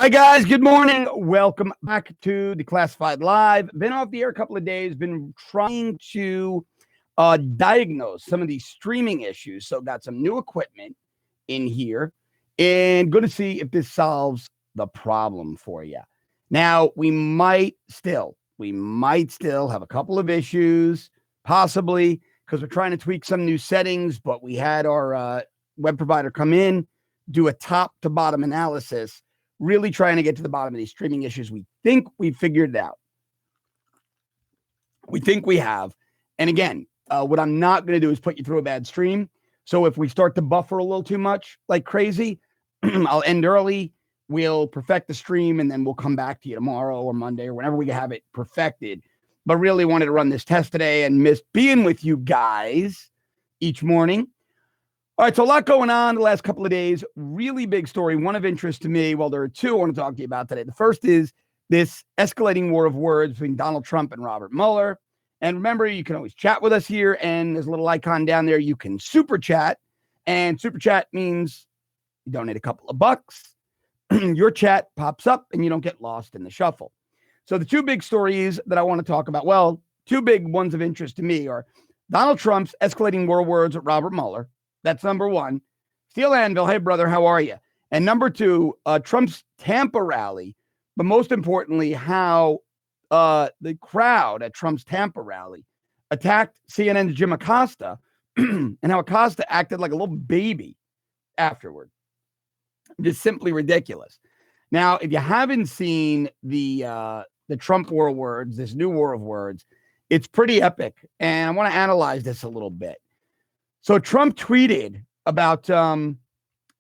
Hi, guys. Good morning. Welcome back to Declassified Live. Been off the air a couple of days. Been trying to diagnose some of these streaming issues. So got some new equipment in here and going to see if this solves the problem for you. Now, we might still have a couple of issues, possibly because we're trying to tweak some new settings, but we had our web provider come in, do a top to bottom analysis, really trying to get to the bottom of these streaming issues. We think we figured it out. We think we have. And again, what I'm not going to do is put you through a bad stream. So if we start to buffer a little too much like crazy, I'll end early. We'll perfect the stream and then we'll come back to you tomorrow or Monday or whenever we have it perfected. But really wanted to run this test today and missed being with you guys each morning. All right, so a lot going on the last couple of days. Really big story, one of interest to me. Well, there are two I want to talk to you about today. The first is this escalating war of words between Donald Trump and Robert Mueller. And remember, you can always chat with us here, and there's a little icon down there. You can super chat, and super chat means you donate a couple of bucks. Your chat pops up, and you don't get lost in the shuffle. So the two big stories that I want to talk about, well, two big ones of interest to me are Donald Trump's escalating war of words with Robert Mueller. That's number one. Steel Anvil, hey, brother, how are you? And number two, Trump's Tampa rally, but most importantly, how the crowd at Trump's Tampa rally attacked CNN's Jim Acosta and how Acosta acted like a little baby afterward. Just simply ridiculous. Now, if you haven't seen the Trump war of words, this new war of words, it's pretty epic. And I want to analyze this a little bit. So Trump tweeted about the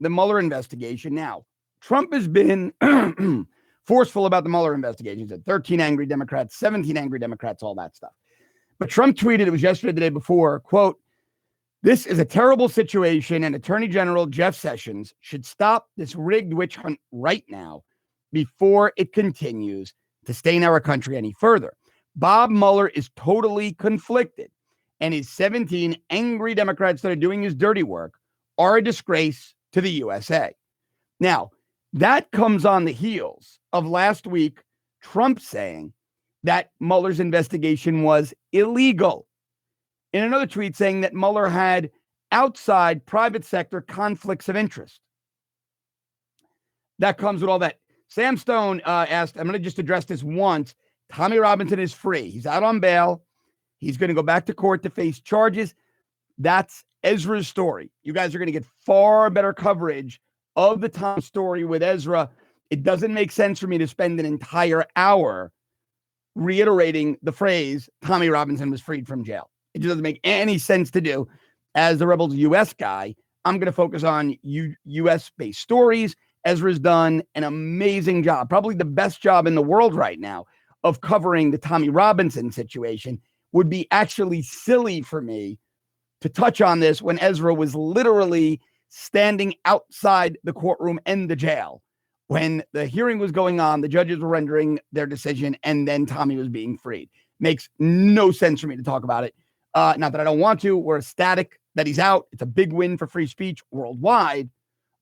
Mueller investigation. Now, Trump has been forceful about the Mueller investigation. He said 13 angry Democrats, 17 angry Democrats, all that stuff. But Trump tweeted, it was yesterday, the day before, quote, "This is a terrible situation and Attorney General Jeff Sessions should stop this rigged witch hunt right now before it continues to stain our country any further. Bob Mueller is totally conflicted. And his 17 angry Democrats that are doing his dirty work are a disgrace to the USA." Now, that comes on the heels of last week, Trump saying that Mueller's investigation was illegal. In another tweet saying that Mueller had outside private sector conflicts of interest. That comes with all that. Sam Stone asked, I'm going to just address this once. Tommy Robinson is free. He's out on bail. He's going to go back to court to face charges. That's Ezra's story. You guys are going to get far better coverage of the Tom story with Ezra. It doesn't make sense for me to spend an entire hour reiterating the phrase, Tommy Robinson was freed from jail. It just doesn't make any sense to do. As the Rebels U.S. guy, I'm going to focus on U.S.-based stories. Ezra's done an amazing job, probably the best job in the world right now of covering the Tommy Robinson situation. Would be actually silly for me to touch on this when Ezra was literally standing outside the courtroom and the jail. When the hearing was going on, the judges were rendering their decision, and then Tommy was being freed. Makes no sense for me to talk about it. Not that I don't want to. We're ecstatic that he's out. It's a big win for free speech worldwide,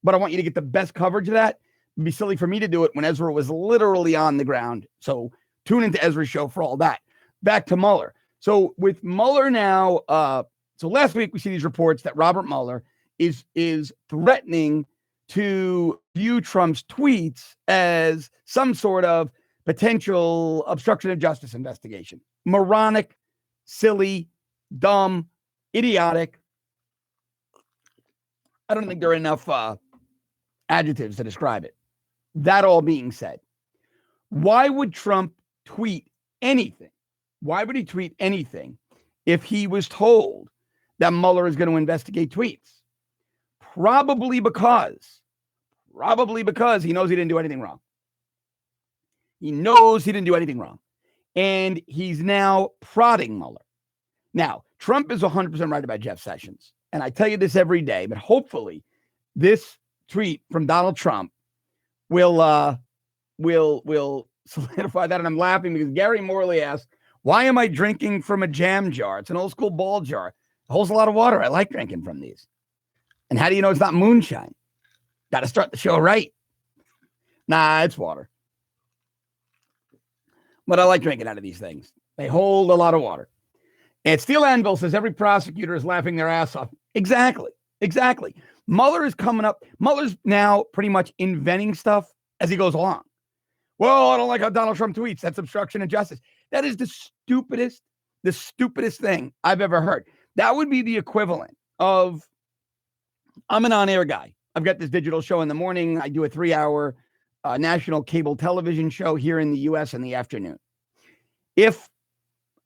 but I want you to get the best coverage of that. It'd be silly for me to do it when Ezra was literally on the ground. So tune into Ezra's show for all that. Back to Mueller. So with Mueller now, so last week we see these reports that Robert Mueller is threatening to view Trump's tweets as some sort of potential obstruction of justice investigation. Moronic, silly, dumb, idiotic. I don't think there are enough adjectives to describe it. That all being said, why would Trump tweet anything? Why would he tweet anything if he was told that Mueller is going to investigate tweets? Probably because he knows he didn't do anything wrong. He knows he didn't do anything wrong. And he's now prodding Mueller. Now, Trump is 100% right about Jeff Sessions. And I tell you this every day, but hopefully this tweet from Donald Trump will solidify that. And I'm laughing because Gary Morley asked, why am I drinking from a jam jar? It's an old school ball jar. It holds a lot of water. I like drinking from these. And how do you know it's not moonshine? Got to start the show right. Nah, it's water. But I like drinking out of these things. They hold a lot of water. And Steel Anvil says every prosecutor is laughing their ass off. Exactly. Mueller is coming up. Mueller's now pretty much inventing stuff as he goes along. Well, I don't like how Donald Trump tweets. That's obstruction of justice. That is the stupidest thing I've ever heard. That would be the equivalent of, I'm an on-air guy. I've got this digital show in the morning. I do a 3-hour national cable television show here in the U.S. in the afternoon. If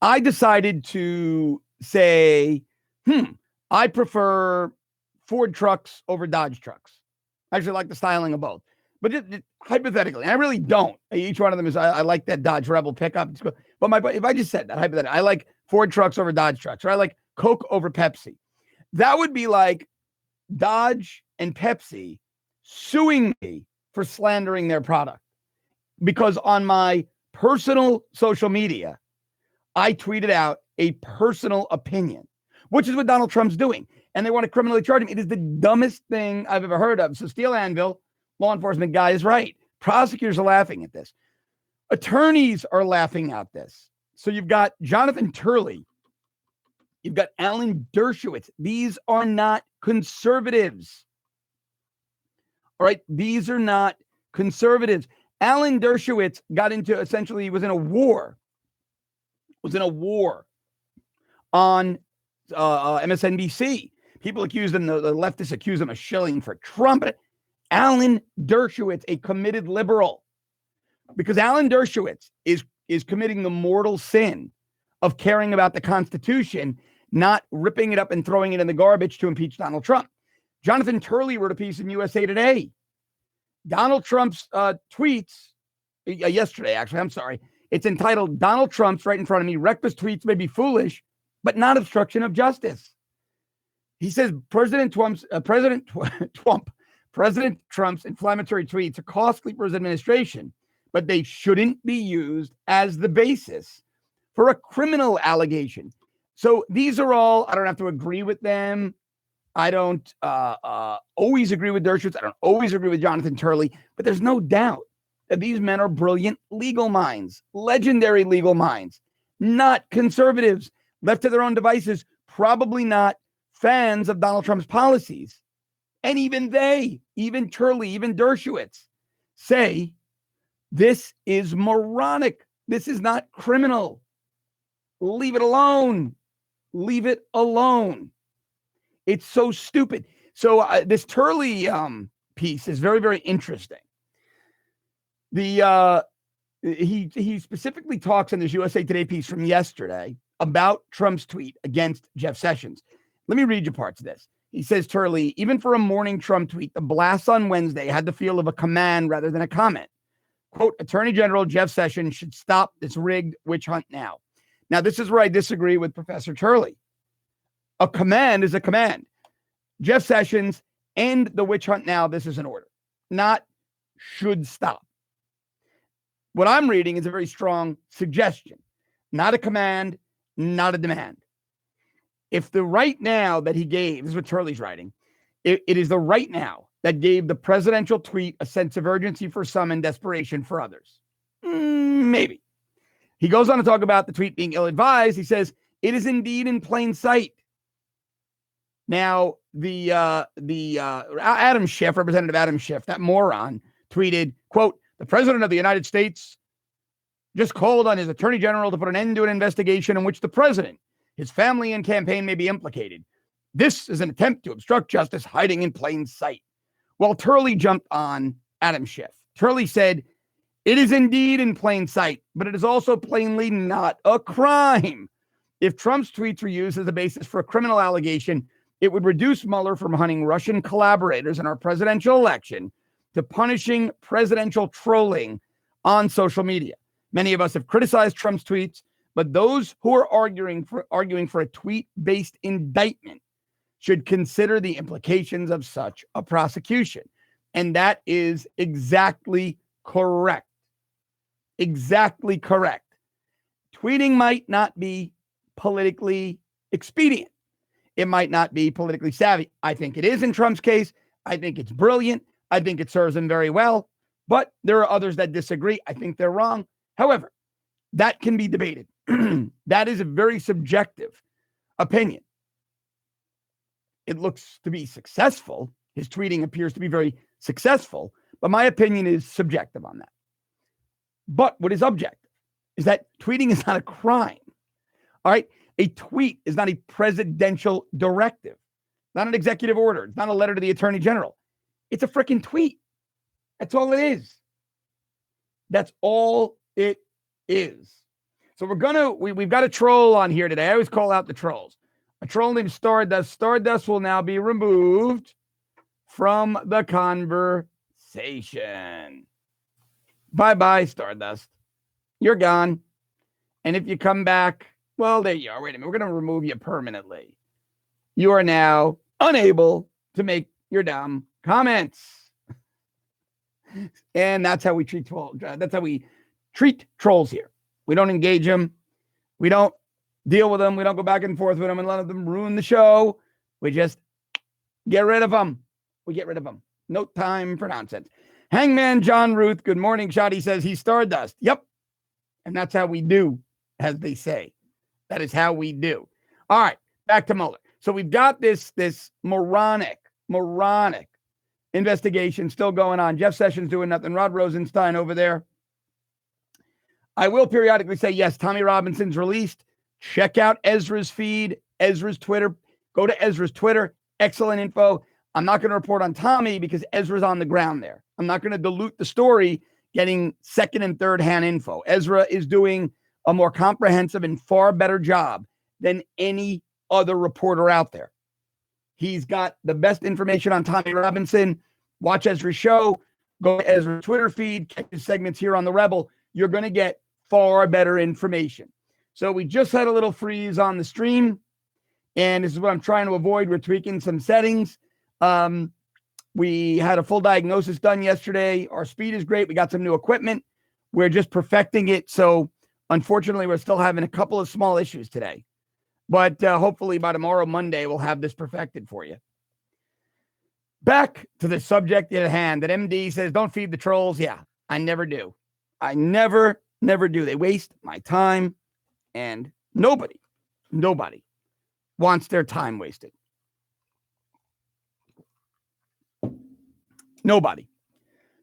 I decided to say, I prefer Ford trucks over Dodge trucks. I actually like the styling of both. But hypothetically, and I really don't. Each one of them is, I like that Dodge Rebel pickup. But if I just said that, hypothetically, I like Ford trucks over Dodge trucks, or I like Coke over Pepsi. That would be like Dodge and Pepsi suing me for slandering their product. Because on my personal social media, I tweeted out a personal opinion, which is what Donald Trump's doing. And they want to criminally charge him. It is the dumbest thing I've ever heard of. So Steel Anvil, law enforcement guy, is right. Prosecutors are laughing at this. Attorneys are laughing at this. So you've got Jonathan Turley. You've got Alan Dershowitz. These are not conservatives. All right. These are not conservatives. Alan Dershowitz got into, essentially, he was in a war on MSNBC. People accused him, the leftists accused him of shilling for Trump. Alan Dershowitz, a committed liberal, because Alan Dershowitz is committing the mortal sin of caring about the Constitution, not ripping it up and throwing it in the garbage to impeach Donald Trump. Jonathan Turley wrote a piece in USA Today. Donald Trump's tweets yesterday, actually, I'm sorry. It's entitled, Donald Trump's right in front of me. Reckless tweets may be foolish, but not obstruction of justice. He says President Trump's inflammatory tweets are costly for his administration, but they shouldn't be used as the basis for a criminal allegation. So these are all, I don't have to agree with them. I don't always agree with Dershowitz. I don't always agree with Jonathan Turley, but there's no doubt that these men are brilliant legal minds, legendary legal minds, not conservatives, left to their own devices, probably not fans of Donald Trump's policies. And even they, even Turley, even Dershowitz, say this is moronic. This is not criminal. Leave it alone. Leave it alone. It's so stupid. So this Turley piece is very, very interesting. He specifically talks in this USA Today piece from yesterday about Trump's tweet against Jeff Sessions. Let me read you parts of this. He says, Turley, even for a morning Trump tweet, the blast on Wednesday had the feel of a command rather than a comment. Quote, Attorney General Jeff Sessions should stop this rigged witch hunt now. Now, this is where I disagree with Professor Turley. A command is a command. Jeff Sessions, end the witch hunt now. This is an order, not should stop. What I'm reading is a very strong suggestion, not a command, not a demand. If the right now that he gave, this is what Turley's writing, it is the right now that gave the presidential tweet a sense of urgency for some and desperation for others. Maybe. He goes on to talk about the tweet being ill-advised. He says, it is indeed in plain sight. Now, the Adam Schiff, Representative Adam Schiff, that moron, tweeted, quote, the president of the United States just called on his attorney general to put an end to an investigation in which the president, his family, and campaign may be implicated. This is an attempt to obstruct justice hiding in plain sight. Well, Turley jumped on Adam Schiff. Turley said, it is indeed in plain sight, but it is also plainly not a crime. If Trump's tweets were used as a basis for a criminal allegation, it would reduce Mueller from hunting Russian collaborators in our presidential election to punishing presidential trolling on social media. Many of us have criticized Trump's tweets, but those who are arguing for a tweet-based indictment should consider the implications of such a prosecution. And that is exactly correct. Exactly correct. Tweeting might not be politically expedient. It might not be politically savvy. I think it is in Trump's case. I think it's brilliant. I think it serves him very well. But there are others that disagree. I think they're wrong. However, that can be debated. That is a very subjective opinion. It looks to be successful. His tweeting appears to be very successful, but my opinion is subjective on that. But what is objective is that tweeting is not a crime. All right. A tweet is not a presidential directive, not an executive order. It's not a letter to the attorney general. It's a freaking tweet. That's all it is. That's all it is. So we've got a troll on here today. I always call out the trolls. A troll named Stardust. Stardust will now be removed from the conversation. Bye-bye, Stardust. You're gone. And if you come back, well, there you are. Wait a minute. We're going to remove you permanently. You are now unable to make your dumb comments. And that's how we treat trolls. That's how we treat trolls here. We don't engage them. We don't deal with them. We don't go back and forth with them and let them ruin the show. We just get rid of them. We get rid of them. No time for nonsense. Hangman John Ruth, good morning. Shoddy says he's Stardust. Yep. And that's how we do, as they say. That is how we do. All right, back to Mueller. So we've got this moronic investigation still going on. Jeff Sessions doing nothing. Rod Rosenstein over there. I will periodically say, yes, Tommy Robinson's released. Check out Ezra's feed, Ezra's Twitter. Go to Ezra's Twitter. Excellent info. I'm not going to report on Tommy because Ezra's on the ground there. I'm not going to dilute the story getting second and third hand info. Ezra is doing a more comprehensive and far better job than any other reporter out there. He's got the best information on Tommy Robinson. Watch Ezra's show. Go to Ezra's Twitter feed. Check his segments here on The Rebel. You're going to get far better information. So we just had a little freeze on the stream, and this is what I'm trying to avoid. We're tweaking some settings. We had a full diagnosis done yesterday. Our speed is great. We got some new equipment. We're just perfecting it. So unfortunately, we're still having a couple of small issues today. But hopefully by tomorrow, Monday, we'll have this perfected for you. Back to the subject at hand that MD says, don't feed the trolls. Yeah, I never do. I never do. They waste my time, and nobody wants their time wasted. Nobody.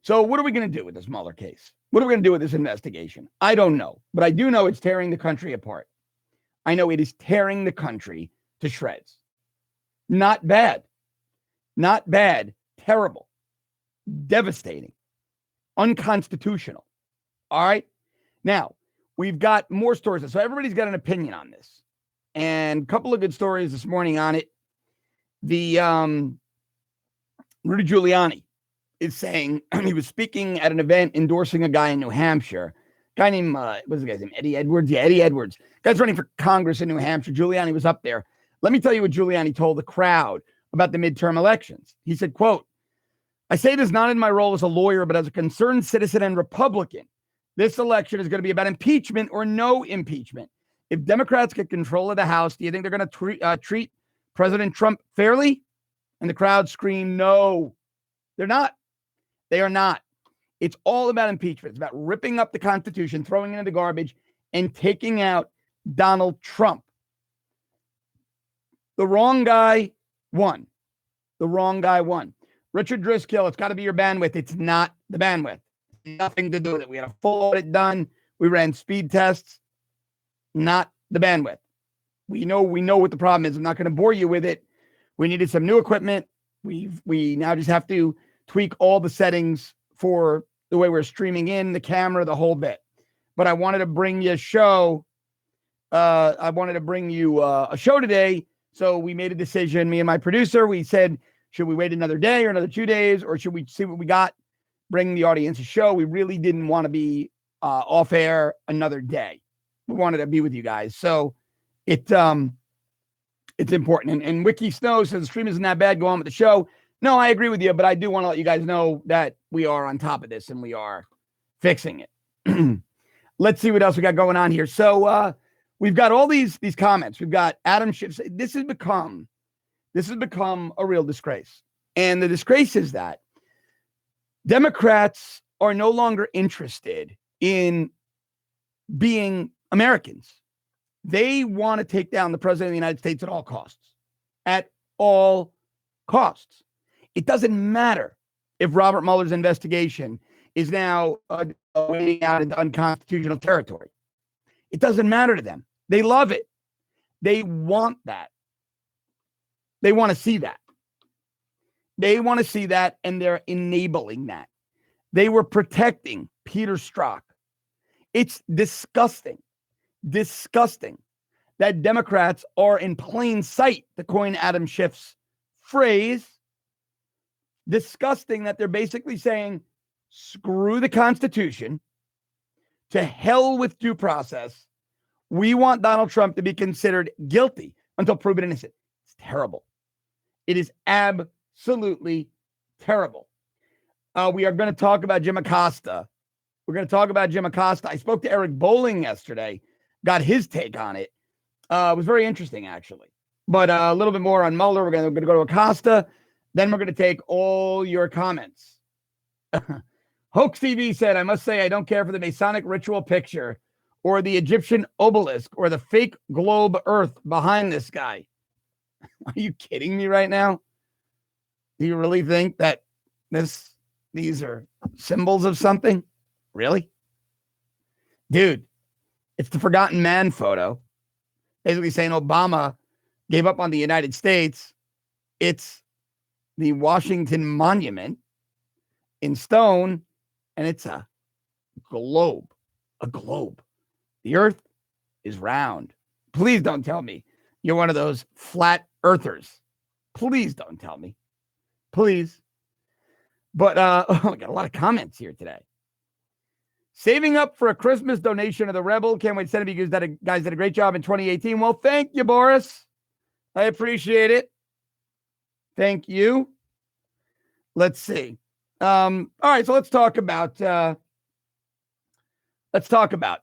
So what are we going to do with this Mueller case? What are we going to do with this investigation? I don't know, but I do know it's tearing the country apart. I know it is tearing the country to shreds. Not bad. Not bad. Terrible. Devastating. Unconstitutional. All right. Now, we've got more stories. So everybody's got an opinion on this. And a couple of good stories this morning on it. The Rudy Giuliani is saying he was speaking at an event endorsing a guy in New Hampshire. A guy named, what's the guy's name? Eddie Edwards? Yeah, Eddie Edwards. Guy's running for Congress in New Hampshire. Giuliani was up there. Let me tell you what Giuliani told the crowd about the midterm elections. He said, quote, I say this not in my role as a lawyer, but as a concerned citizen and Republican. This election is going to be about impeachment or no impeachment. If Democrats get control of the House, do you think they're going to treat President Trump fairly? And the crowd screamed, no, they're not. They are not. It's all about impeachment. It's about ripping up the Constitution, throwing it in the garbage, and taking out Donald Trump. The wrong guy won. The wrong guy won. Richard Driscoll, it's got to be your bandwidth. It's not the bandwidth. Nothing to do with it. We had a full audit done. We ran speed tests. Not the bandwidth. We know what the problem is. I'm not going to bore you with it. We needed some new equipment. We now just have to tweak all the settings for the way we're streaming in, the camera, the whole bit. But I wanted to bring you a show. I wanted to bring you a show today. So we made a decision, me and my producer. We said, should we wait another day or another 2 days, or should we see what we got, bring the audience a show? We really didn't want to be off air another day. We wanted to be with you guys. So it's important. And Wiki Snow says the stream isn't that bad. Go on with the show. No, I agree with you, but I do want to let you guys know that we are on top of this and we are fixing it. Let's see what else we got going on here. So we've got all these comments. We've got Adam Schiff. This has become a real disgrace. And the disgrace is that Democrats are no longer interested in being Americans. They want to take down the president of the United States at all costs. At all costs. It doesn't matter if Robert Mueller's investigation is now wading out into unconstitutional territory. It doesn't matter to them. They love it. They want that. They want to see that. They want to see that, and they're enabling that. They were protecting Peter Strzok. It's disgusting that Democrats are in plain sight, to coin Adam Schiff's phrase. Disgusting that they're basically saying, screw the Constitution, to hell with due process. We want Donald Trump to be considered guilty until proven innocent. It's terrible. It is absolutely terrible. We are going to talk about Jim Acosta. I spoke to Eric Bolling yesterday, got his take on it. It was very interesting, actually. But a little bit more on Mueller. We're going to go to Acosta. Then we're going to take all your comments. Hoax TV said, I must say, I don't care for the Masonic ritual picture or the Egyptian obelisk or the fake globe earth behind this guy. Are you kidding me right now? Do you really think that these are symbols of something? Really? Dude, it's the forgotten man photo. Basically saying Obama gave up on the United States. It's the Washington Monument in stone, and it's a globe. A globe. The earth is round. Please don't tell me you're one of those flat earthers. Please don't tell me. Please. But I got a lot of comments here today. Saving up for a Christmas donation of the Rebel. Can't wait to send it because that guys did a great job in 2018. Well, thank you, Boris. I appreciate it. Thank you. Let's see. All right, so let's talk about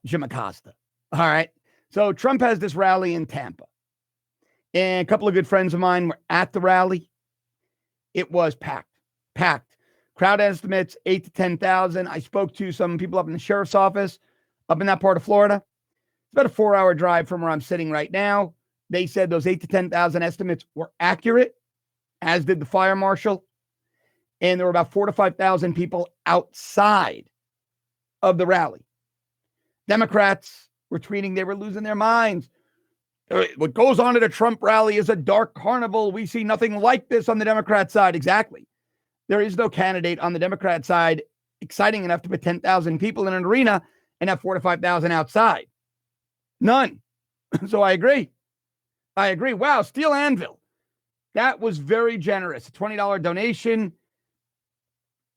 Jim Acosta. All right. So Trump has this rally in Tampa. And a couple of good friends of mine were at the rally. It was packed. Crowd estimates 8 to 10,000. I spoke to some people up in the sheriff's office up in that part of Florida. It's about a 4-hour drive from where I'm sitting right now. They said those 8 to 10,000 estimates were accurate, as did the fire marshal. And there were about 4,000 to 5,000 people outside of the rally. Democrats were tweeting they were losing their minds. What goes on at a Trump rally is a dark carnival. We see nothing like this on the Democrat side. Exactly. There is no candidate on the Democrat side exciting enough to put 10,000 people in an arena and have 4,000 to 5,000 outside. None. So I agree. Wow, Steel Anvil. That was very generous. A $20 donation.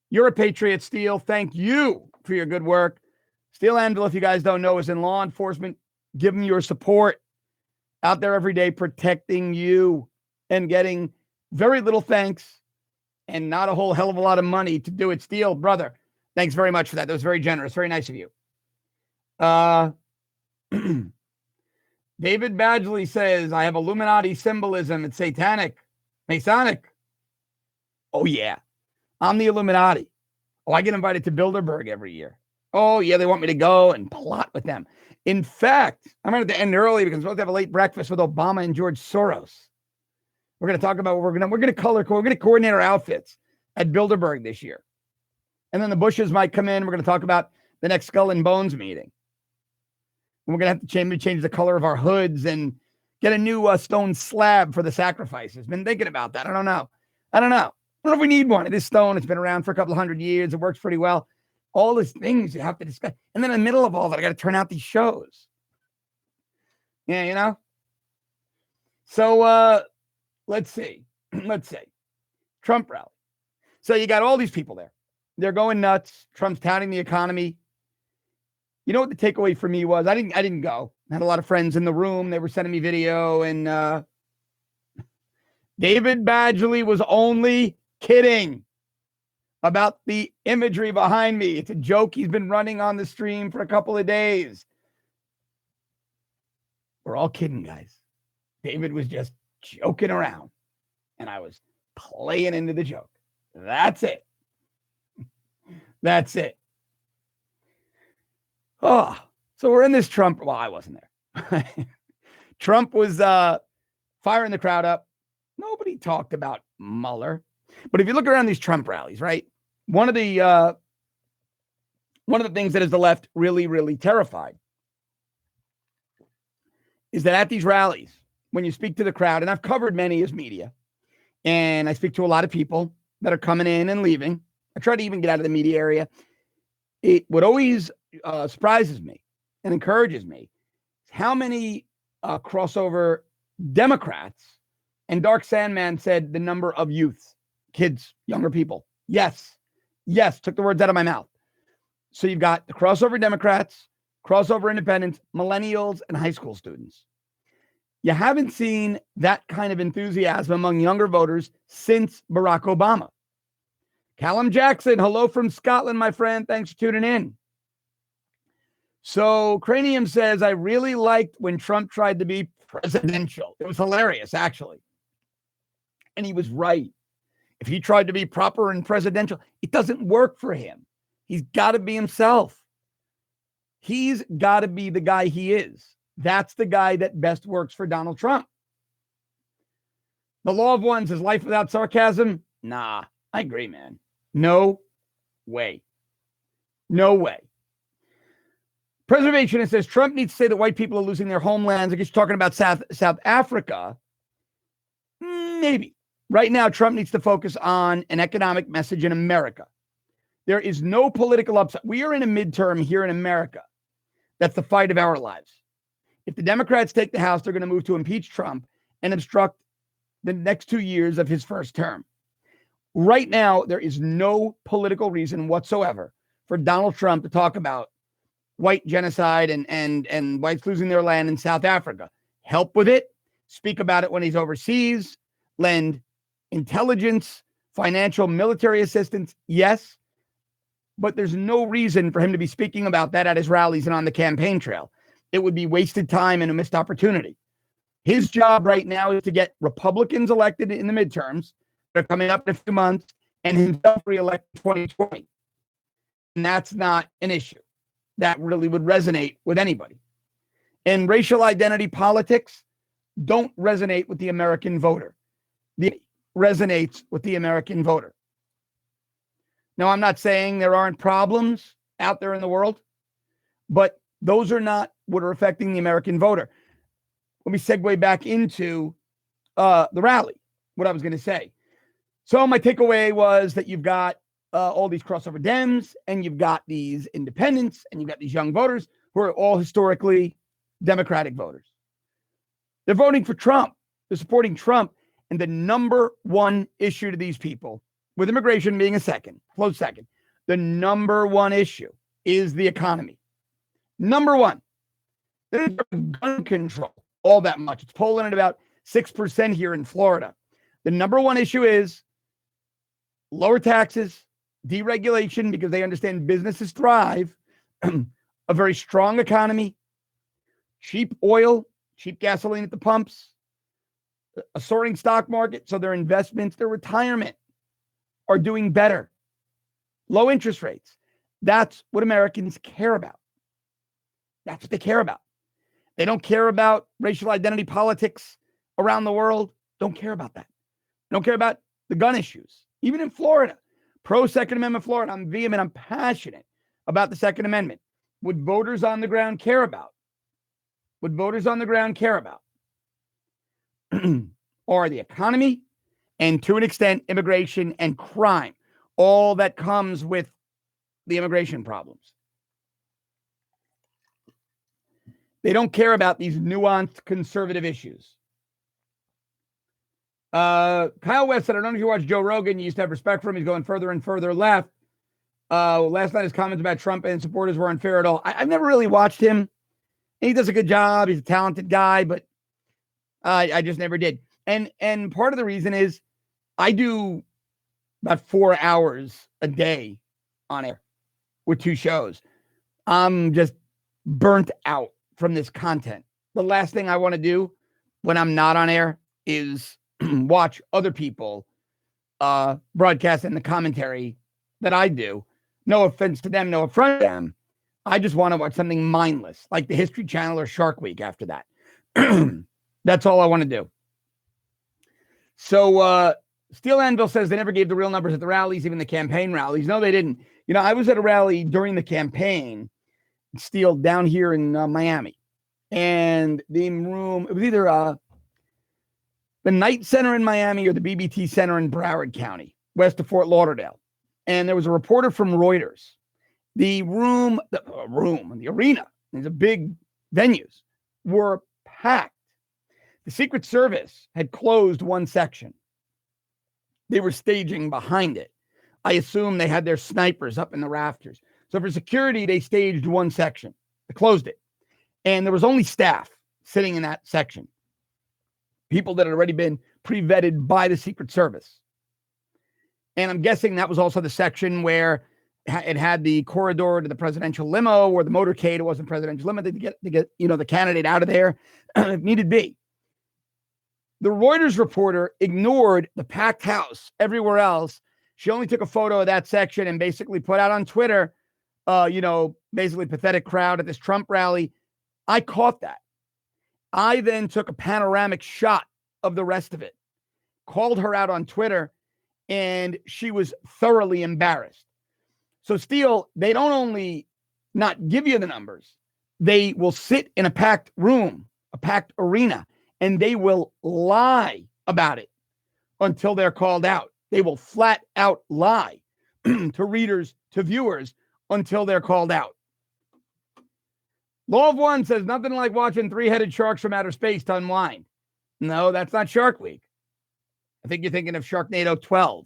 You're a patriot, Steel. Thank you for your good work. Steel Anvil, if you guys don't know, is in law enforcement. Give them your support. Out there every day protecting you and getting very little thanks and not a whole hell of a lot of money to do it. Steel, brother, thanks very much for that. That was very generous. Very nice of you. David Badgley says, I have Illuminati symbolism. It's satanic. Masonic. Oh, yeah. I'm the Illuminati. Oh, I get invited to Bilderberg every year. Oh, yeah, they want me to go and plot with them. In fact, I'm going to end early because we're supposed to have a late breakfast with Obama and George Soros. We're going to talk about what we're going to coordinate our outfits at Bilderberg this year. And then the Bushes might come in. We're going to talk about the next Skull and Bones meeting. And we're going to have to change the color of our hoods and get a new stone slab for the sacrifices. Been thinking about that. I don't know if we need one. It is stone. It's been around for a couple of 100 years. It works pretty well. All these things you have to discuss. And then in the middle of all that, I got to turn out these shows. Yeah, you know? So let's see. Trump rally. So you got all these people there. They're going nuts. Trump's touting the economy. You know what the takeaway for me was? I didn't go. I had a lot of friends in the room. They were sending me video. And David Badgley was only kidding about the imagery behind me. It's a joke he's been running on the stream for a couple of days. We're all kidding, guys. David was just joking around, and I was playing into the joke. That's it. Oh, so we're in this Trump. Well, I wasn't there. Trump was firing the crowd up. Nobody talked about Mueller. But if you look around these Trump rallies, right? One of the things that is the left really, really terrified is that at these rallies, when you speak to the crowd, and I've covered many as media, and I speak to a lot of people that are coming in and leaving. I try to even get out of the media area. It what always surprises me and encourages me is how many crossover Democrats, and Dark Sandman said the number of youths, kids, younger people. Yes, took the words out of my mouth. So you've got the crossover Democrats, crossover independents, millennials, and high school students. You haven't seen that kind of enthusiasm among younger voters since Barack Obama. Callum Jackson, hello from Scotland, my friend. Thanks for tuning in. So Cranium says, I really liked when Trump tried to be presidential. It was hilarious, actually. And he was right. If he tried to be proper and presidential, it doesn't work for him. He's got to be himself. He's got to be the guy he is. That's the guy that best works for Donald Trump. The law of ones is life without sarcasm. Nah, I agree, man. No way. No way. Preservationist says Trump needs to say that white people are losing their homelands. I guess you're talking about South Africa. Maybe. Right now, Trump needs to focus on an economic message in America. There is no political upside. We are in a midterm here in America. That's the fight of our lives. If the Democrats take the House, they're going to move to impeach Trump and obstruct the next 2 years of his first term. Right now, there is no political reason whatsoever for Donald Trump to talk about white genocide and whites losing their land in South Africa. Help with it. Speak about it when he's overseas. Lend intelligence, financial, military assistance. Yes. But there's no reason for him to be speaking about that at his rallies and on the campaign trail. It would be wasted time and a missed opportunity. His job right now is to get Republicans elected in the midterms. They're coming up in a few months, and himself reelected in 2020. And that's not an issue that really would resonate with anybody. And racial identity politics don't resonate with the American voter. It resonates with the American voter. Now, I'm not saying there aren't problems out there in the world, but those are not what are affecting the American voter. Let me segue back into the rally, what I was going to say. So my takeaway was that you've got all these crossover Dems, and you've got these independents, and you've got these young voters who are all historically Democratic voters. They're voting for Trump. They're supporting Trump. And the number one issue to these people, with immigration being a close second, the number one issue is the economy. Number one. There's gun control all that much. It's polling at about 6% here in Florida. The number one issue is lower taxes, deregulation, because they understand businesses thrive, a very strong economy, cheap oil, cheap gasoline at the pumps, a soaring stock market. So their investments, their retirement are doing better. Low interest rates. That's what Americans care about. That's what they care about. They don't care about racial identity politics around the world. Don't care about that. Don't care about the gun issues. Even in Florida, pro-Second Amendment Florida, I'm vehement, I'm passionate about the Second Amendment. Would voters on the ground care about? Would voters on the ground care about? Or the economy, and to an extent, immigration and crime, all that comes with the immigration problems. They don't care about these nuanced conservative issues. Kyle West said, I don't know if you watch Joe Rogan. You used to have respect for him. He's going further and further left. Last night, his comments about Trump and supporters were unfair at all. I've never really watched him. He does a good job. He's a talented guy, but I just never did. And part of the reason is I do about 4 hours a day on air with 2 shows. I'm just burnt out from this content. The last thing I want to do when I'm not on air is watch other people broadcast in the commentary that I do. No offense to them, no affront to them. I just want to watch something mindless, like the History Channel or Shark Week after that. That's all I want to do. So Steel Anvil says they never gave the real numbers at the rallies, even the campaign rallies. No, they didn't. You know, I was at a rally during the campaign, Steel, down here in Miami. And the room, it was either the Knight Center in Miami or the BBT Center in Broward County, west of Fort Lauderdale. And there was a reporter from Reuters. The arena, these are big venues, were packed. The Secret Service had closed one section. They were staging behind it. I assume they had their snipers up in the rafters. So for security, they staged one section. They closed it. And there was only staff sitting in that section. People that had already been pre-vetted by the Secret Service. And I'm guessing that was also the section where it had the corridor to the presidential limo or the motorcade. It wasn't presidential limo to get the candidate out of there if needed be. The Reuters reporter ignored the packed house everywhere else. She only took a photo of that section and basically put out on Twitter, basically pathetic crowd at this Trump rally. I caught that. I then took a panoramic shot of the rest of it, called her out on Twitter, and she was thoroughly embarrassed. So, Steele, they don't only not give you the numbers, they will sit in a packed room, a packed arena, and they will lie about it until they're called out. They will flat out lie to readers, to viewers, until they're called out. Law of One says nothing like watching three-headed sharks from outer space to unwind. No, that's not Shark Week. I think you're thinking of Sharknado 12,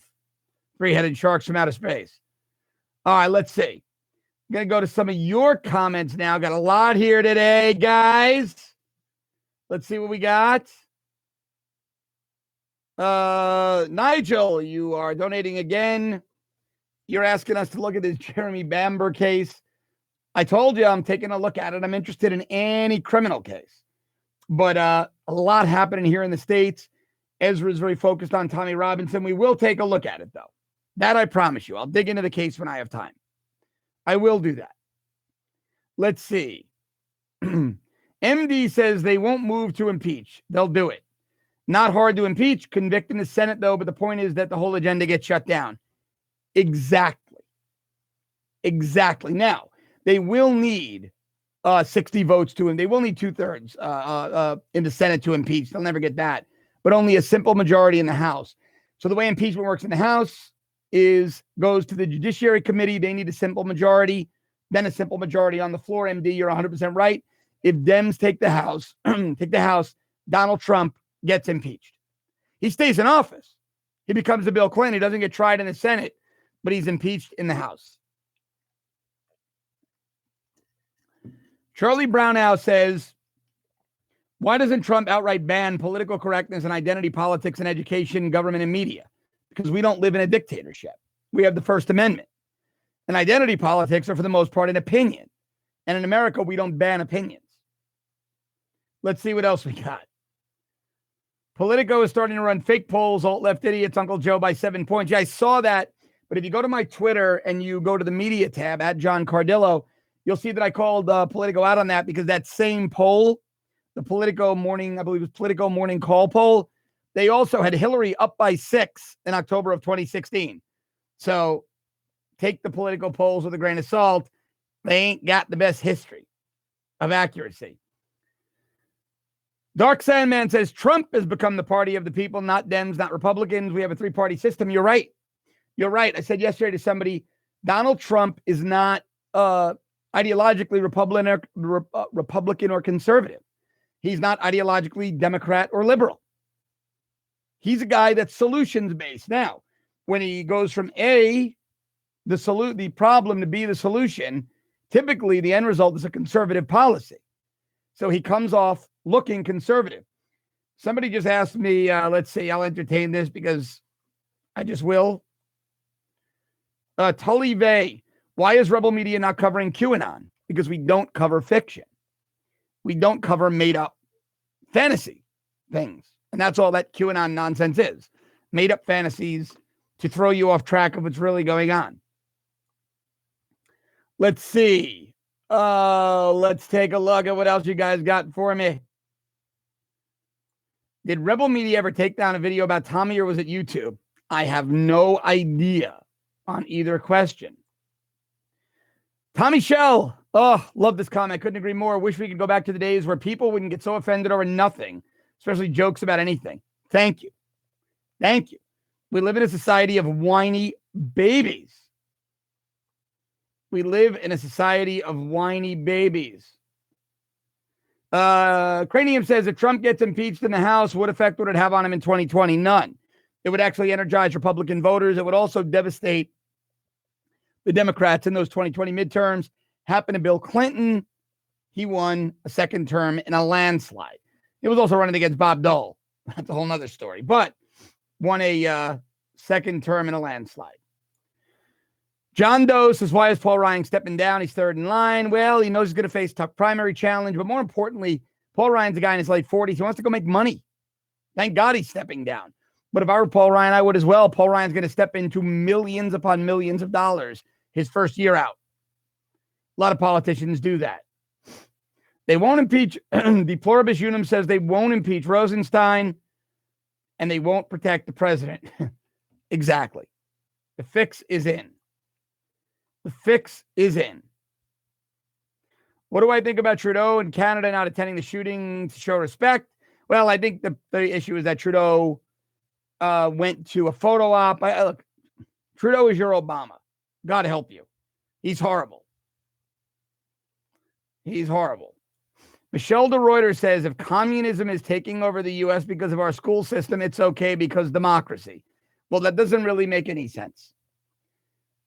three-headed sharks from outer space. All right, let's see. I'm going to go to some of your comments now. Got a lot here today, guys. Let's see what we got. Nigel, you are donating again. You're asking us to look at this Jeremy Bamber case. I told you I'm taking a look at it. I'm interested in any criminal case. But a lot happening here in the States. Ezra is very focused on Tommy Robinson. We will take a look at it, though. That I promise you. I'll dig into the case when I have time. I will do that. Let's see. MD says they won't move to impeach. They'll do it. Not hard to impeach. Convict in the Senate, though. But the point is that the whole agenda gets shut down. Exactly. Now, they will need 60 votes to him. They will need 2/3 in the Senate to impeach. They'll never get that. But only a simple majority in the House. So the way impeachment works in the House goes to the Judiciary Committee. They need a simple majority, then a simple majority on the floor. MD, you're 100% right. If Dems take the House, Donald Trump gets impeached. He stays in office. He becomes a Bill Clinton. He doesn't get tried in the Senate, but he's impeached in the House. Charlie Brownow says, why doesn't Trump outright ban political correctness and identity politics in education, government, and media? Because we don't live in a dictatorship. We have the First Amendment. And identity politics are, for the most part, an opinion. And in America, we don't ban opinions. Let's see what else we got. Politico is starting to run fake polls, alt-left idiots, Uncle Joe by 7 points. Yeah, I saw that. But if you go to my Twitter and you go to the media tab at John Cardillo, you'll see that I called Politico out on that because that same poll, the Politico morning, I believe it was Politico morning call poll, they also had Hillary up by 6 in October of 2016. So take the Politico polls with a grain of salt. They ain't got the best history of accuracy. Dark Sandman says Trump has become the party of the people, not Dems, not Republicans. We have a three-party system. You're right. You're right. I said yesterday to somebody, Donald Trump is not ideologically Republican or conservative. He's not ideologically Democrat or liberal. He's a guy that's solutions-based. Now, when he goes from the problem to B, the solution, typically the end result is a conservative policy. So he comes off looking conservative. Somebody just asked me, let's see, I'll entertain this because I just will. Tully Vay, why is Rebel Media not covering QAnon? Because we don't cover fiction. We don't cover made-up fantasy things. And that's all that QAnon nonsense is. Made-up fantasies to throw you off track of what's really going on. Let's see. Let's take a look at what else you guys got for me. Did Rebel Media ever take down a video about Tommy or was it YouTube? I have no idea on either question. Tommy Shell. Oh, love this comment. Couldn't agree more. Wish we could go back to the days where people wouldn't get so offended over nothing, especially jokes about anything. Thank you. Thank you. We live in a society of whiny babies. We live in a society of whiny babies. Cranium says if Trump gets impeached in the House, what effect would it have on him in 2020? None. It would actually energize Republican voters. It would also devastate the Democrats in those 2020 midterms. Happened to Bill Clinton. He won a second term in a landslide. He was also running against Bob Dole. That's a whole nother story. But won a second term in a landslide. John Doe says, why is Paul Ryan stepping down? He's third in line. Well, he knows he's going to face a tough primary challenge. But more importantly, Paul Ryan's a guy in his late 40s. He wants to go make money. Thank God he's stepping down. But if I were Paul Ryan, I would as well. Paul Ryan's going to step into millions upon millions of dollars his first year out. A lot of politicians do that. They won't impeach. The Pluribus Unum says they won't impeach Rosenstein and they won't protect the president. Exactly. The fix is in. The fix is in. What do I think about Trudeau and Canada not attending the shooting to show respect? Well, I think the issue is that Trudeau went to a photo op. Look, Trudeau is your Obama. God help you. He's horrible. He's horrible. Michelle de Reuter says if communism is taking over the U.S. because of our school system, it's okay because democracy. Well, that doesn't really make any sense.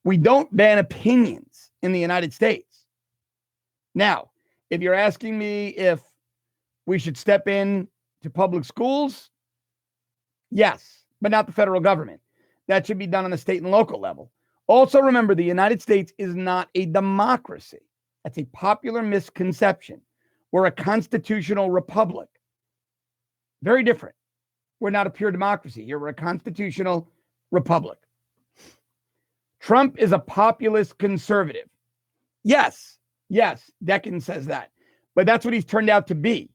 We don't ban opinions in the United States. Now, if you're asking me if we should step in to public schools, yes, but not the federal government. That should be done on the state and local level. Also, remember, the United States is not a democracy. That's a popular misconception. We're a constitutional republic. Very different. We're not a pure democracy. Here, we're a constitutional republic. Trump is a populist conservative. Yes, Deccan says that. But that's what he's turned out to be.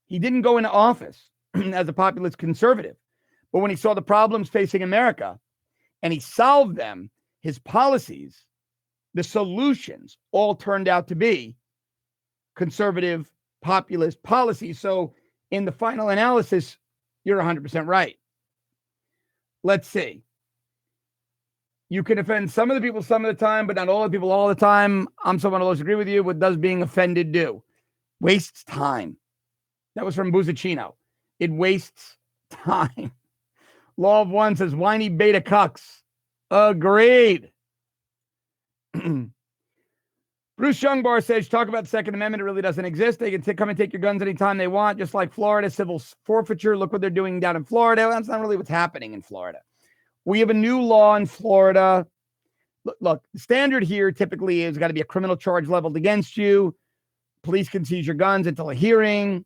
He didn't go into office as a populist conservative. But when he saw the problems facing America and he solved them, his policies, the solutions all turned out to be conservative, populist policies. So in the final analysis, you're 100% right. Let's see. You can offend some of the people some of the time, but not all the people all the time. I'm someone who always agree with you. What does being offended do? Wastes time. That was from Buzacchino. It wastes time. Law of One says whiny beta cucks. Agreed. Bruce Youngbar says, talk about the Second Amendment. It really doesn't exist. They can come and take your guns anytime they want, just like Florida, civil forfeiture. Look what they're doing down in Florida. Well, that's not really what's happening in Florida. We have a new law in Florida. Look, the standard here typically is got to be a criminal charge leveled against you. Police can seize your guns until a hearing,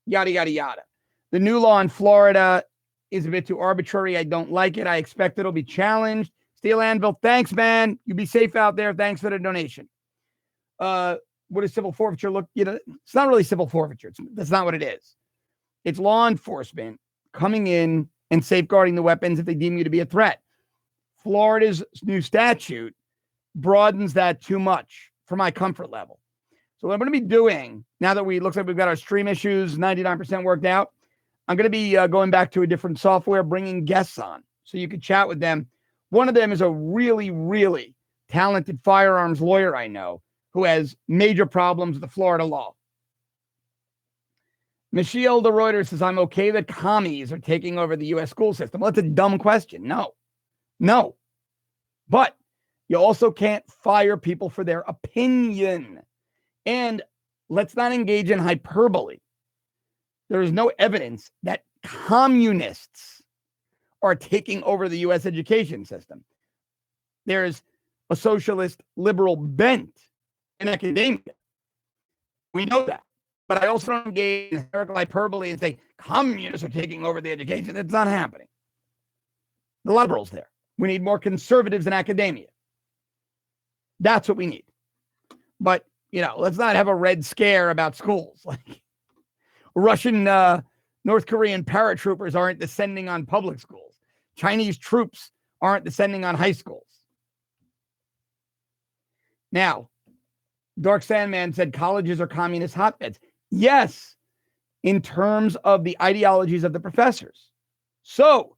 yada, yada, yada. The new law in Florida is a bit too arbitrary. I don't like it. I expect it'll be challenged. Steel Anvil, thanks, man. You be safe out there. Thanks for the donation. What does civil forfeiture look? It's not really civil forfeiture. That's not what it is. It's law enforcement coming in and safeguarding the weapons if they deem you to be a threat. Florida's new statute broadens that too much for my comfort level. So what I'm going to be doing, now that looks like we've got our stream issues 99% worked out, I'm going to be going back to a different software, bringing guests on so you can chat with them. One of them is a really, really talented firearms lawyer I know who has major problems with the Florida law. Michelle de Reuter says, I'm okay that commies are taking over the U.S. school system. Well, that's a dumb question. No. But you also can't fire people for their opinion. And let's not engage in hyperbole. There is no evidence that communists are taking over the U.S. education system. There's a socialist liberal bent in academia. We know that. But I also don't engage in hysterical hyperbole and say communists are taking over the education. It's not happening. The liberals there. We need more conservatives in academia. That's what we need. But let's not have a red scare about schools. Like Russian, North Korean paratroopers aren't descending on public schools. Chinese troops aren't descending on high schools. Now, Dark Sandman said colleges are communist hotbeds. Yes, in terms of the ideologies of the professors. So,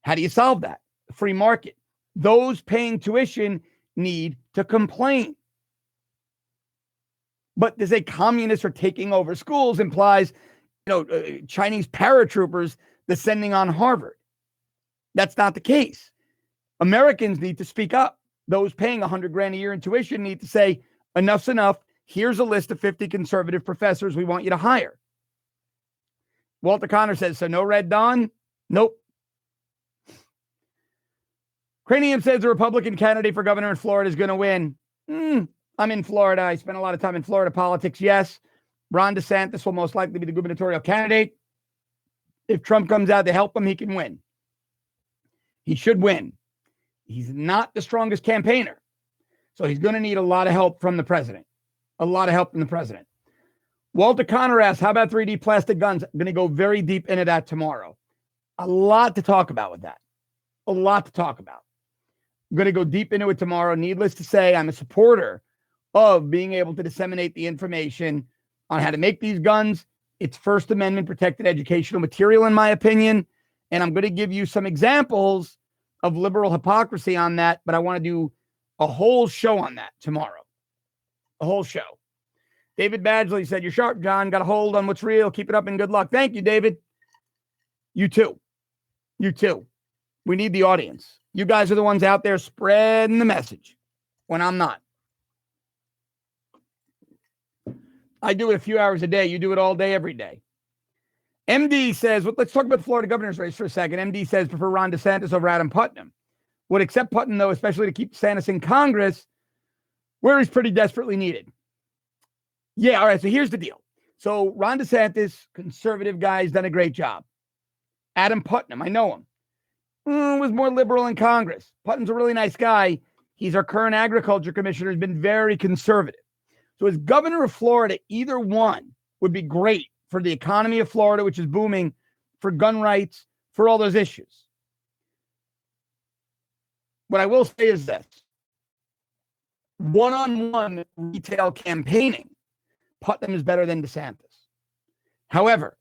how do you solve that? Free market. Those paying tuition need to complain. But to say communists are taking over schools implies, Chinese paratroopers descending on Harvard. That's not the case. Americans need to speak up. Those paying $100,000 a year in tuition need to say, enough's enough. Here's a list of 50 conservative professors we want you to hire. Walter Connor says, so no Red Dawn? Nope. Cranium says the Republican candidate for governor in Florida is going to win. I'm in Florida. I spent a lot of time in Florida politics. Yes, Ron DeSantis will most likely be the gubernatorial candidate. If Trump comes out to help him, he can win. He should win. He's not the strongest campaigner. So he's going to need a lot of help from the president. A lot of help from the president. Walter Connor asks, how about 3D plastic guns? I'm going to go very deep into that tomorrow. A lot to talk about with that. A lot to talk about. I'm going to go deep into it tomorrow. Needless to say, I'm a supporter of being able to disseminate the information on how to make these guns. It's First Amendment protected educational material, in my opinion. And I'm going to give you some examples of liberal hypocrisy on that, but I want to do a whole show on that tomorrow. A whole show. David Badgley said, you're sharp, John. Got a hold on what's real. Keep it up and good luck. Thank you, David. You too. You too. We need the audience. You guys are the ones out there spreading the message when I'm not. I do it a few hours a day. You do it all day, every day. MD says, well, let's talk about the Florida governor's race for a second. MD says, prefer Ron DeSantis over Adam Putnam. Would accept Putnam, though, especially to keep DeSantis in Congress, where he's pretty desperately needed. Yeah, all right, so here's the deal. So Ron DeSantis, conservative guy, has done a great job. Adam Putnam, I know him, was more liberal in Congress. Putnam's a really nice guy. He's our current agriculture commissioner, has been very conservative. So as governor of Florida, either one would be great for the economy of Florida, which is booming, for gun rights, for all those issues. What I will say is this. One-on-one retail campaigning, Putnam is better than DeSantis. However,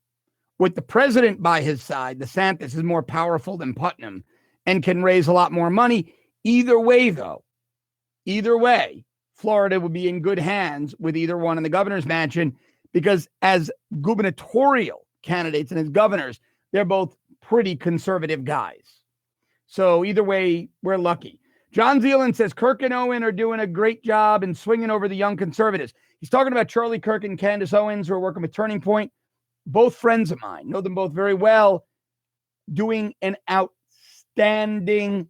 with the president by his side, DeSantis is more powerful than Putnam and can raise a lot more money. Either way, though, Florida would be in good hands with either one in the governor's mansion because as gubernatorial candidates and as governors, they're both pretty conservative guys. So either way, we're lucky. John Zealand says Kirk and Owen are doing a great job in swinging over the young conservatives. He's talking about Charlie Kirk and Candace Owens, who are working with Turning Point. Both friends of mine, know them both very well, doing an outstanding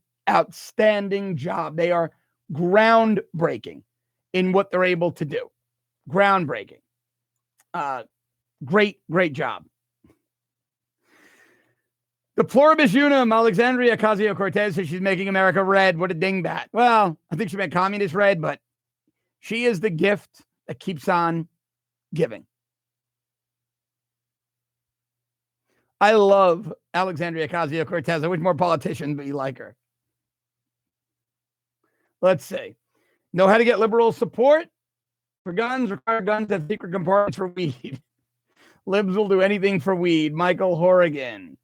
job. They are groundbreaking in what they're able to do. Groundbreaking. Great job. The pluribus unum, Alexandria Ocasio-Cortez says she's making America red. What a dingbat. Well, I think she meant communist red, but she is the gift that keeps on giving. I love Alexandria Ocasio-Cortez. I wish more politicians be like her. Let's see. Know how to get liberal support for guns? Require guns that have secret compartments for weed. Libs will do anything for weed. Michael Horrigan.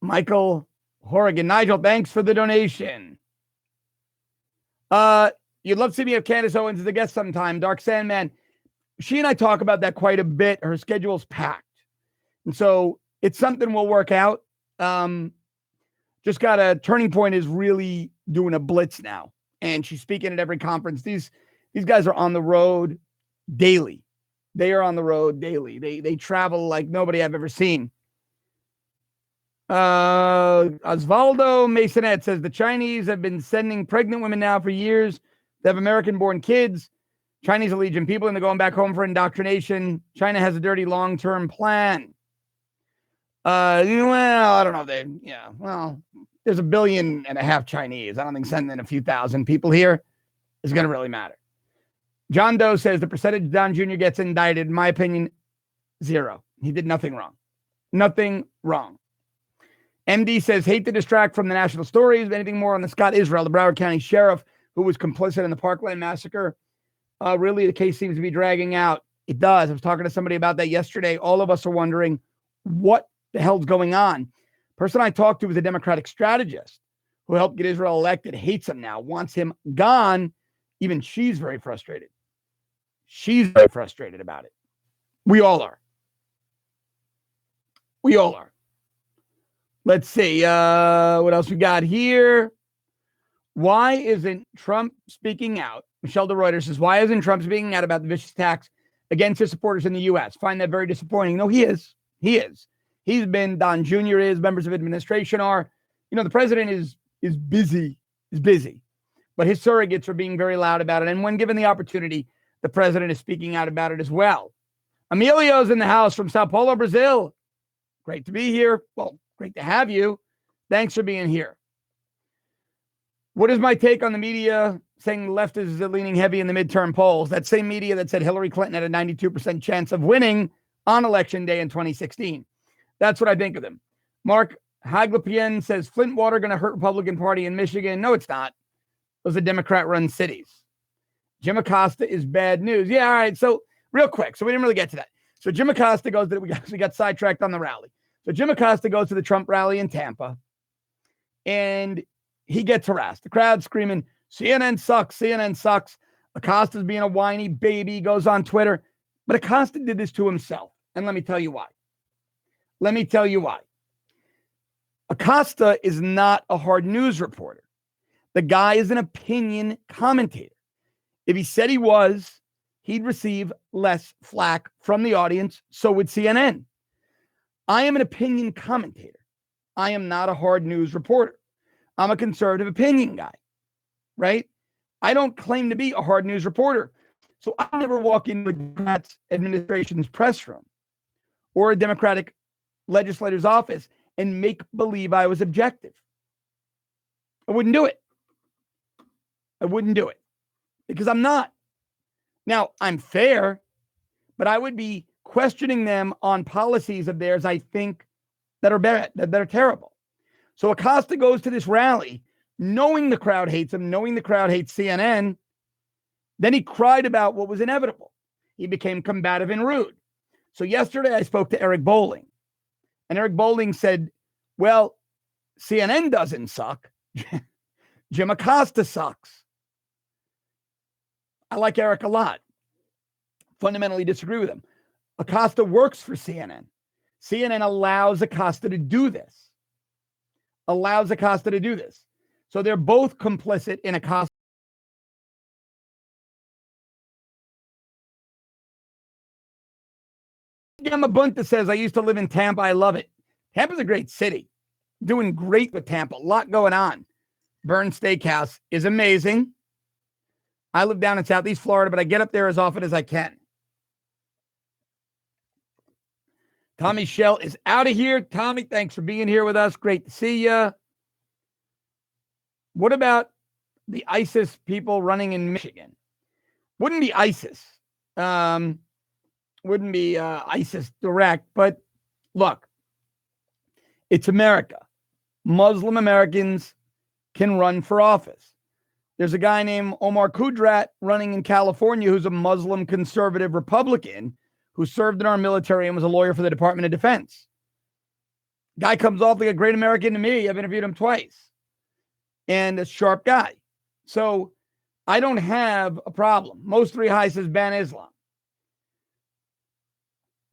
Nigel, thanks for the donation. You'd love to see me have Candace Owens as a guest sometime. Dark Sandman. She and I talk about that quite a bit. Her schedule's packed. And so it's something we'll work out. Just got a Turning Point is really doing a blitz now. And she's speaking at every conference. These guys are on the road daily. They are on the road daily. They travel like nobody I've ever seen. Osvaldo Masonette says the Chinese have been sending pregnant women now for years. They have American-born kids. Chinese are legion people, and they're going back home for indoctrination. China has a dirty long-term plan. Well, I don't know. There's 1.5 billion Chinese. I don't think sending a few thousand people here is going to really matter. John Doe says the percentage Don Jr. gets indicted, in my opinion, 0. He did nothing wrong. Nothing wrong. MD says, hate to distract from the national stories. Anything more on the Scott Israel, the Broward County sheriff who was complicit in the Parkland massacre? Really, the case seems to be dragging out. It does. I was talking to somebody about that yesterday. All of us are wondering what the hell's going on. Person I talked to was a Democratic strategist who helped get Israel elected, hates him now, wants him gone. Even she's very frustrated. She's very frustrated about it. We all are. We all are. Let's see. What else we got here? Why isn't Trump speaking out? Michelle de Reuter says, why isn't Trump speaking out about the vicious attacks against his supporters in the U.S.? Find that very disappointing. No, he is. He is. He's been, Don Jr. is, members of administration are. You know, the president is busy. Is busy. But his surrogates are being very loud about it. And when given the opportunity, the president is speaking out about it as well. Emilio's in the house from Sao Paulo, Brazil. Great to be here. Well, great to have you. Thanks for being here. What is my take on the media saying the left is leaning heavy in the midterm polls? That same media that said Hillary Clinton had a 92% chance of winning on election day in 2016. That's what I think of them. Mark Haglapien says Flint water going to hurt Republican Party in Michigan. No, it's not. Those are Democrat-run cities. Jim Acosta is bad news. Yeah, all right. So real quick. So we didn't really get to that. So Jim Acosta goes to, we got sidetracked on the rally. So Jim Acosta goes to the Trump rally in Tampa and he gets harassed. The crowd screaming, CNN sucks, CNN sucks. Acosta's being a whiny baby, goes on Twitter. But Acosta did this to himself. And let me tell you why. Let me tell you why. Acosta is not a hard news reporter. The guy is an opinion commentator. If he said he was, he'd receive less flack from the audience. So would CNN. I am an opinion commentator. I am not a hard news reporter. I'm a conservative opinion guy, right? I don't claim to be a hard news reporter. So I never walk into a Democrat's administration's press room or a Democratic legislator's office and make believe I was objective. I wouldn't do it. I wouldn't do it because I'm not. Now, I'm fair, but I would be questioning them on policies of theirs I think that are bad, that are terrible. So Acosta goes to this rally knowing the crowd hates him, knowing the crowd hates CNN. Then he cried about what was inevitable. He became combative and rude. So yesterday I spoke to Eric Bolling, and Eric Bolling said, well, CNN doesn't suck. Jim Acosta sucks. I like Eric a lot. Fundamentally disagree with him. Acosta works for CNN. CNN allows Acosta to do this. So they're both complicit in Acosta. Gamabunta says, I used to live in Tampa. I love it. Tampa's a great city. Doing great with Tampa. A lot going on. Burn Steakhouse is amazing. I live down in Southeast Florida, but I get up there as often as I can. Tommy Shell is out of here. Tommy, thanks for being here with us. Great to see you. What about the ISIS people running in Michigan? Wouldn't be ISIS. Wouldn't be ISIS direct, but look, it's America. Muslim Americans can run for office. There's a guy named Omar Kudrat running in California who's a Muslim conservative Republican who served in our military and was a lawyer for the Department of Defense. Guy comes off like a great American to me. I've interviewed him twice. And a sharp guy. So I don't have a problem. Most three high says ban Islam.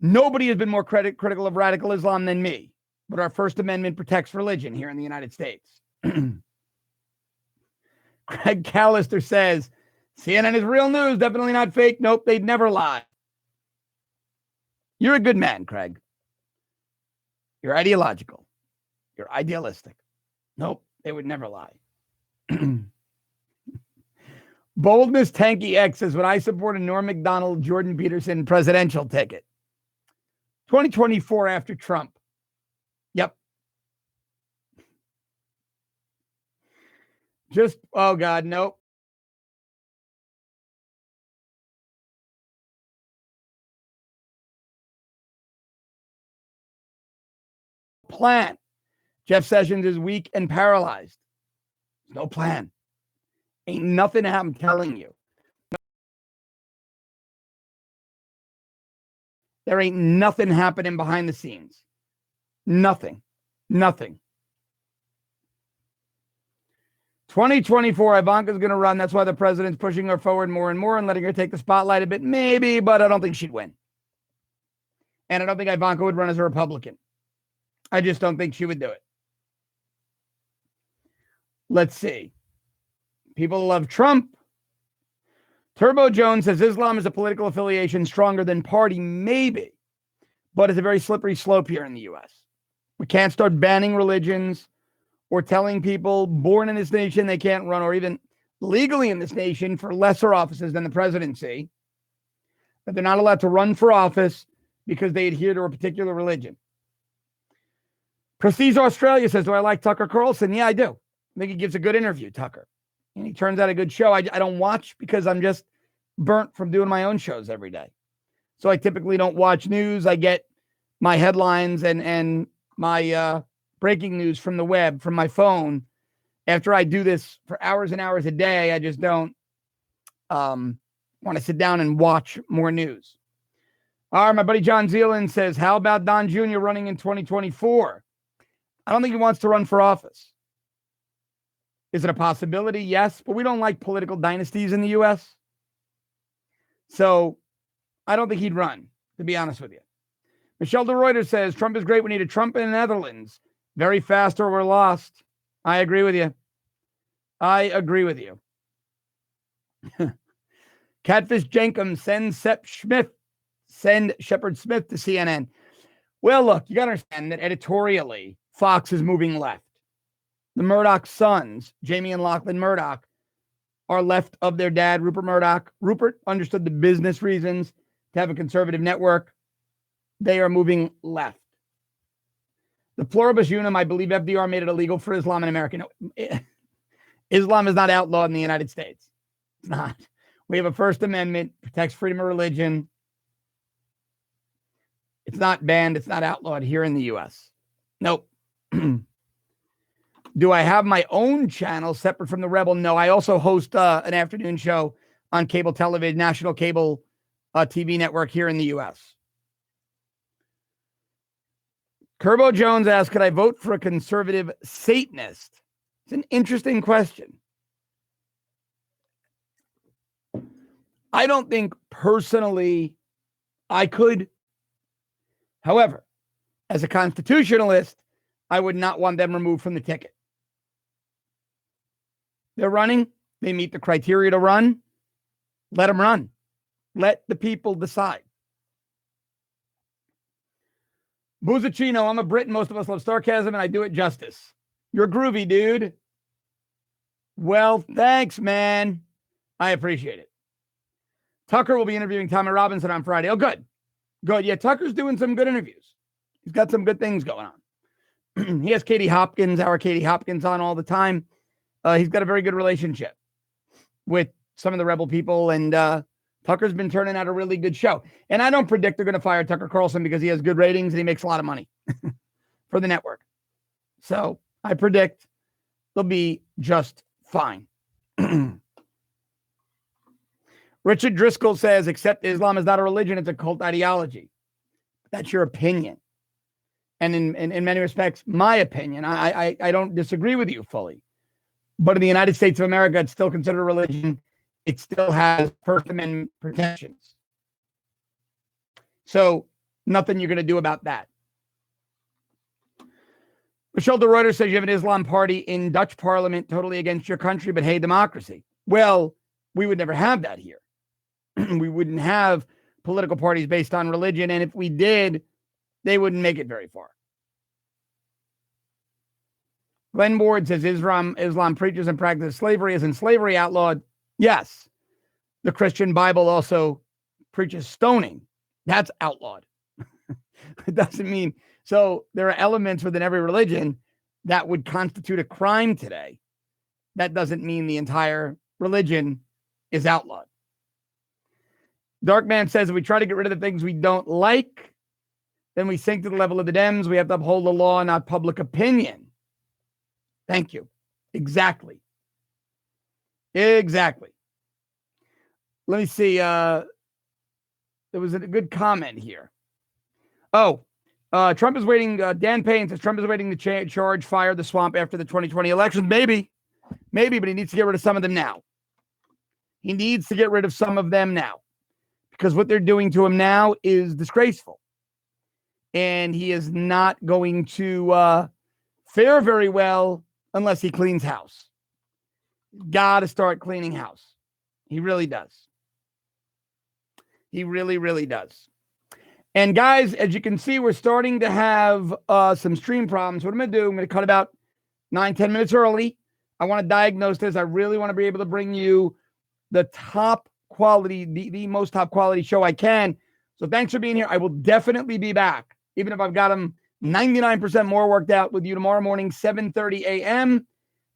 Nobody has been more critical of radical Islam than me. But our First Amendment protects religion here in the United States. Craig Callister says, CNN is real news, definitely not fake. Nope, they'd never lie. You're a good man, Craig. You're ideological. You're idealistic. Nope, they would never lie. Boldness Tanky X says, when I support a Norm Macdonald, Jordan Peterson presidential ticket. 2024 after Trump. Yep. Oh God, nope. plan. Jeff Sessions is weak and paralyzed. No plan. Ain't nothing I'm telling you. There ain't nothing happening behind the scenes. Nothing. 2024, Ivanka's going to run. That's why the president's pushing her forward more and more and letting her take the spotlight a bit. Maybe, but I don't think she'd win. And I don't think Ivanka would run as a Republican. I just don't think she would do it. Let's see. People love Trump. Turbo Jones says Islam is a political affiliation stronger than party, maybe, but it's a very slippery slope here in the U.S. We can't start banning religions or telling people born in this nation they can't run, or even legally in this nation for lesser offices than the presidency, that they're not allowed to run for office because they adhere to a particular religion. Prestige Australia says, do I like Tucker Carlson? Yeah, I do. I think he gives a good interview, Tucker. And he turns out a good show. I don't watch because I'm just burnt from doing my own shows every day. So I typically don't watch news. I get my headlines and my breaking news from the web, from my phone. After I do this for hours and hours a day, I just don't want to sit down and watch more news. All right, my buddy John Zealand says, how about Don Jr. running in 2024? I don't think he wants to run for office. Is it a possibility? Yes, but we don't like political dynasties in the U.S. So I don't think he'd run, to be honest with you. Michelle de Ruyter says, Trump is great. We need a Trump in the Netherlands. Very fast or we're lost. I agree with you. Catfish Jenkum, send Shepard Smith to CNN. Well, look, you got to understand that editorially, Fox is moving left. The Murdoch sons, Jamie and Lachlan Murdoch, are left of their dad, Rupert Murdoch. Rupert understood the business reasons to have a conservative network. They are moving left. The Pluribus Unum, I believe FDR made it illegal for Islam in America. No, Islam is not outlawed in the United States. It's not. We have a First Amendment, protects freedom of religion. It's not banned. It's not outlawed here in the U.S. Nope. Do I have my own channel separate from the Rebel? No, I also host an afternoon show on cable television, national cable TV network here in the U.S. Kerbo Jones asked, could I vote for a conservative Satanist? It's an interesting question. I don't think personally I could. However, as a constitutionalist, I would not want them removed from the ticket. They're running. They meet the criteria to run. Let them run. Let the people decide. Buzacchino, I'm a Brit and most of us love sarcasm and I do it justice. You're groovy, dude. Well, thanks, man. I appreciate it. Tucker will be interviewing Tommy Robinson on Friday. Oh, good. Good. Yeah, Tucker's doing some good interviews. He's got some good things going on. He has Katie Hopkins, our Katie Hopkins, on all the time. He's got a very good relationship with some of the Rebel people, and Tucker's been turning out a really good show. And I don't predict they're going to fire Tucker Carlson because he has good ratings and he makes a lot of money for the network. So I predict they'll be just fine. Richard Driscoll says, except Islam is not a religion, it's a cult ideology. That's your opinion. And in many respects, my opinion, I don't disagree with you fully. But in the United States of America, it's still considered a religion. It still has First Amendment protections. So nothing you're going to do about that. Michelle de Ruyter says you have an Islam party in Dutch parliament totally against your country, but hey, democracy. Well, we would never have that here. We wouldn't have political parties based on religion. And if we did, they wouldn't make it very far. Glenn Ward says Islam preaches and practices slavery. Isn't slavery outlawed? Yes. The Christian Bible also preaches stoning. That's outlawed. It doesn't mean, so there are elements within every religion that would constitute a crime today. That doesn't mean the entire religion is outlawed. Darkman says if we try to get rid of the things we don't like, then we sink to the level of the Dems. We have to uphold the law, not public opinion. Thank you. Exactly. Exactly. Let me see. There was a good comment here. Trump is waiting. Dan Payne says Trump is waiting to charge fire the swamp after the 2020 elections. Maybe, but he needs to get rid of some of them now. He needs to get rid of some of them now because what they're doing to him now is disgraceful. And he is not going to fare very well unless he cleans house. Got to start cleaning house. He really does. He really, really does. And guys, as you can see, we're starting to have some stream problems. What I'm going to do, I'm going to cut about 9-10 minutes early. I want to diagnose this. I really want to be able to bring you the top quality, the most top quality show I can. So thanks for being here. I will definitely be back, even if I've got them 99% more worked out with you tomorrow morning, 7:30 a.m.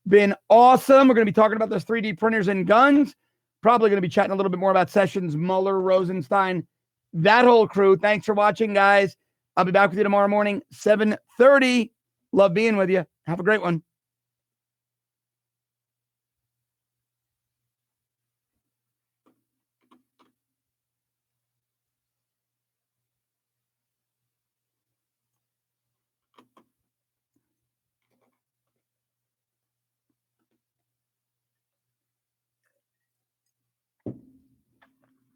Been awesome. We're going to be talking about those 3D printers and guns. Probably going to be chatting a little bit more about Sessions, Mueller, Rosenstein, that whole crew. Thanks for watching, guys. I'll be back with you tomorrow morning, 7:30. Love being with you. Have a great one.